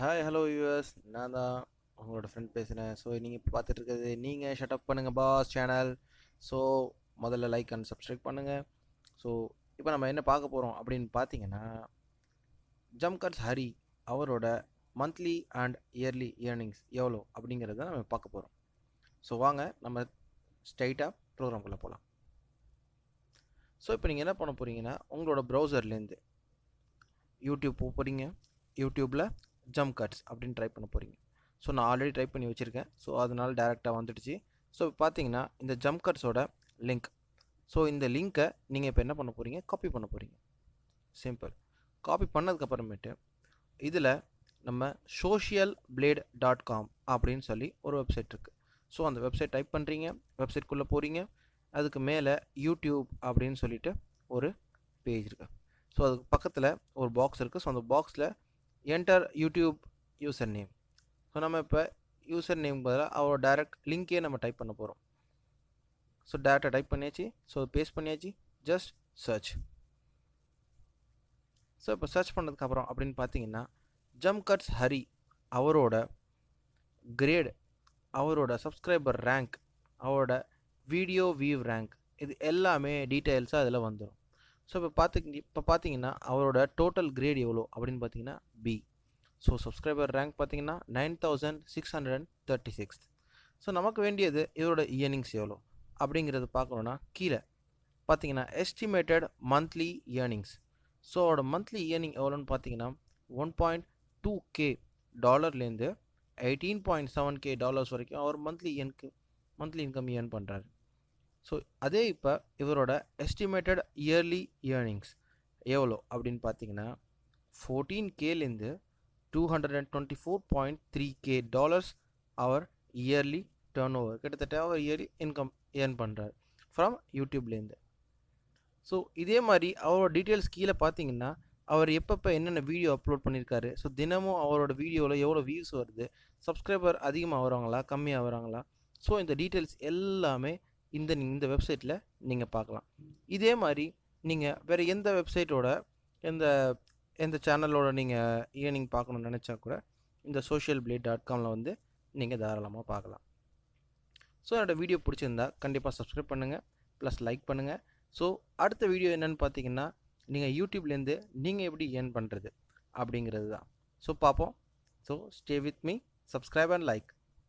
Hi hello US நான் தான் உங்களோட ஃப்ரெண்ட் பேசுகிறேன். ஸோ நீங்கள் இப்போ பார்த்துட்டு இருக்கிறது நீங்கள் ஷட்டப் பண்ணுங்கள் பாஸ் சேனல். ஸோ முதல்ல லைக் அண்ட் சப்ஸ்கிரைப் பண்ணுங்கள். ஸோ இப்போ நம்ம என்ன பார்க்க போகிறோம் அப்படின்னு பார்த்தீங்கன்னா, ஜம்கட்ஸ் ஹரி அவரோட மந்த்லி அண்ட் இயர்லி ஏர்னிங்ஸ் எவ்வளோ அப்படிங்கிறத நம்ம பார்க்க போகிறோம். ஸோ வாங்க நம்ம ஸ்ட்ரைட்டாக ப்ரோக்ராம்குள்ளே போகலாம். ஸோ இப்போ நீங்கள் என்ன பண்ண போகிறீங்கன்னா, உங்களோட ப்ரௌசர்லேருந்து யூடியூப் போக போகிறீங்க. யூடியூப்பில் ஜம்கட்ஸ் அப்படின்னு ட்ரை பண்ண போகிறீங்க. ஸோ நான் ஆல்ரெடி ட்ரை பண்ணி வச்சுருக்கேன். ஸோ அதனால் டேரெக்டாக வந்துடுச்சு. ஸோ பார்த்தீங்கன்னா இந்த ஜம்கட்ஸோட லிங்க். ஸோ இந்த லிங்க்கை நீங்கள் இப்போ என்ன பண்ண போகிறீங்க, காப்பி பண்ண போகிறீங்க. சிம்பிள். காப்பி பண்ணதுக்கப்புறமேட்டு இதில் நம்ம socialblade.com அப்படின்னு சொல்லி ஒரு வெப்சைட் இருக்குது. ஸோ அந்த வெப்சைட் டைப் பண்ணுறீங்க, வெப்சைட்குள்ளே போகிறீங்க. அதுக்கு மேலே யூடியூப் அப்படின்னு சொல்லிட்டு ஒரு பேஜ் இருக்குது. ஸோ அதுக்கு பக்கத்தில் ஒரு பாக்ஸ் இருக்குது. ஸோ அந்த பாக்ஸில் enter YouTube user name. So நம்ம இப்போ யூசர் நேம் பதிலாக அவரோட டேரெக்ட் லிங்க்கே நம்ம டைப் பண்ண போகிறோம். ஸோ டேரெக்டாக டைப் பண்ணியாச்சு. ஸோ பேஸ்ட் பண்ணியாச்சு. Just search. ஸோ இப்போ சர்ச் பண்ணதுக்கப்புறம் அப்படின்னு பார்த்தீங்கன்னா, ஜம்கட்ஸ் ஹரி அவரோட கிரேட், அவரோட சப்ஸ்கிரைபர் ரேங்க், அவரோட வீடியோ வியூ ரேங்க், இது எல்லாமே டீட்டெயில்ஸாக அதில் வந்துடும். ஸோ இப்போ பார்த்தீங்கன்னா அவரோட டோட்டல் கிரேட் எவ்வளோ அப்படின்னு பார்த்தீங்கன்னா பி. ஸோ சப்ஸ்கிரைபர் ரேங்க் பார்த்தீங்கன்னா 9636. ஸோ நமக்கு வேண்டியது இதோட இயர்னிங்ஸ் எவ்வளோ அப்படிங்கிறது பார்க்கணுன்னா கீழே பார்த்தீங்கன்னா எஸ்டிமேட்டட் மந்த்லி இயர்னிங்ஸ். ஸோ அவரோட மந்த்லி இயர்னிங் எவ்வளோன்னு பார்த்தீங்கன்னா $1.2K டாலர்லேருந்து $18.7K வரைக்கும் அவர் மந்த்லி இன்கம் ஏர்ன் பண்ணுறாரு. ஸோ அதே இப்போ இவரோட எஸ்டிமேட்டட் இயர்லி இயர்னிங்ஸ் எவ்வளோ அப்படின்னு பார்த்தீங்கன்னா 14Kலேருந்து $224.3K அவர் இயர்லி டர்ன் ஓவர், கிட்டத்தட்ட அவர் இயர்லி இன்கம் ஏர்ன் பண்ணுறாரு ஃப்ரம் யூடியூப்லேருந்து. ஸோ இதே மாதிரி அவரோட டீட்டெயில்ஸ் கீழே பார்த்தீங்கன்னா அவர் எப்பப்போ என்னென்ன வீடியோ அப்லோட் பண்ணியிருக்காரு, ஸோ தினமும் அவரோட வீடியோவில் எவ்வளோ வியூஸ் வருது, சப்ஸ்கிரைபர் அதிகமாக வராங்களா கம்மியாக வராங்களா, ஸோ இந்த டீட்டெயில்ஸ் எல்லாமே இந்த வெப்சைட்டில் நீங்கள் பார்க்கலாம். இதே மாதிரி நீங்கள் வேறு எந்த வெப்சைட்டோட எந்த எந்த சேனலோட நீங்கள் ஏர்னிங் பார்க்கணுன்னு நினச்சா கூட இந்த socialblade.comல வந்து நீங்கள் தாராளமாக பார்க்கலாம். ஸோ என்னோடய வீடியோ பிடிச்சிருந்தா கண்டிப்பாக சப்ஸ்கிரைப் பண்ணுங்கள், ப்ளஸ் லைக் பண்ணுங்கள். ஸோ அடுத்த வீடியோ என்னென்னு பார்த்தீங்கன்னா, நீங்கள் யூடியூப்லேருந்து நீங்கள் எப்படி ஏர்ன் பண்ணுறது அப்படிங்கிறது தான். ஸோ பார்ப்போம். So stay with me, subscribe and like.